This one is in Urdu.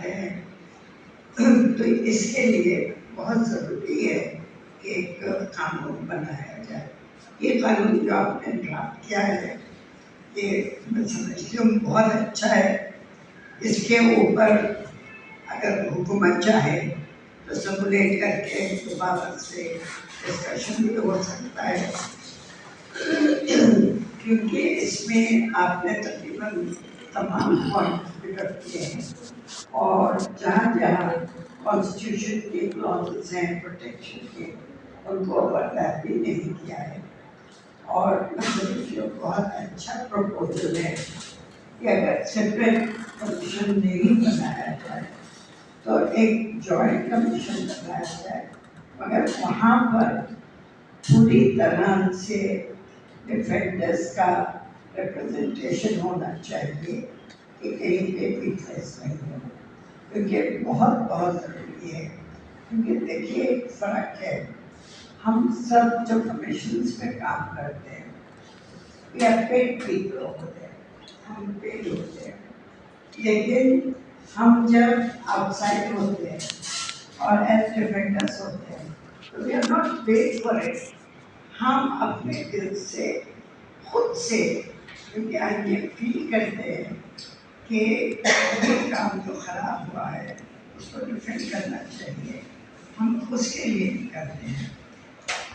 چاہتے ہیں، تو اس کے لیے بہت ضروری ہے کہ ایک قانون بنایا جائے۔ یہ قانون جو آپ نے ڈرافٹ کیا ہے یہ میں سمجھتی ہوں بہت اچھا ہے۔ اس کے اوپر اگر حکومت چاہے تو سیمولیٹ کر کے دوبارہ سے ڈسکشن بھی ہو سکتا ہے، کیونکہ اس میں آپ نے تقریباً تمام پوائنٹ فکر کیے ہیں، اور جہاں جہاں کانسٹیٹیوشن کے کلازز ہیں پروٹیکشن کے ان کو اوورلیپ بھی نہیں کیا ہے۔ اور جو بہت اچھا پروپوزل ہے کہ اگر سیپریٹ کمیشن نہیں بنایا جائے تو ایک جوائنٹ کمیشن بنایا جائے، مگر وہاں پر پوری طرح سے ڈیفینڈرز کا ریپرزنٹیشن ہونا چاہیے کہ کہیں پہ بھی کیس نہیں ہو، کیونکہ بہت ضروری ہے۔ کیونکہ دیکھیے ایک فرق ہے، ہم سب جو کمیشنز پہ کام کرتے ہیں یا پیڈ پیپل ہوتے ہیں، ہم پیڈ ہوتے ہیں، لیکن ہم جب آؤٹ سائڈ ہوتے ہیں اور ایز ڈیفینڈرز ہوتے ہیں تو we are not paid for it. ہم اپنے دل سے خود سے، کیونکہ ہم یہ فیل کرتے ہیں کہ یہ کام جو خراب ہوا ہے اس کو ڈیفینڈ کرنا چاہیے، ہم اس کے لیے بھی کرتے ہیں۔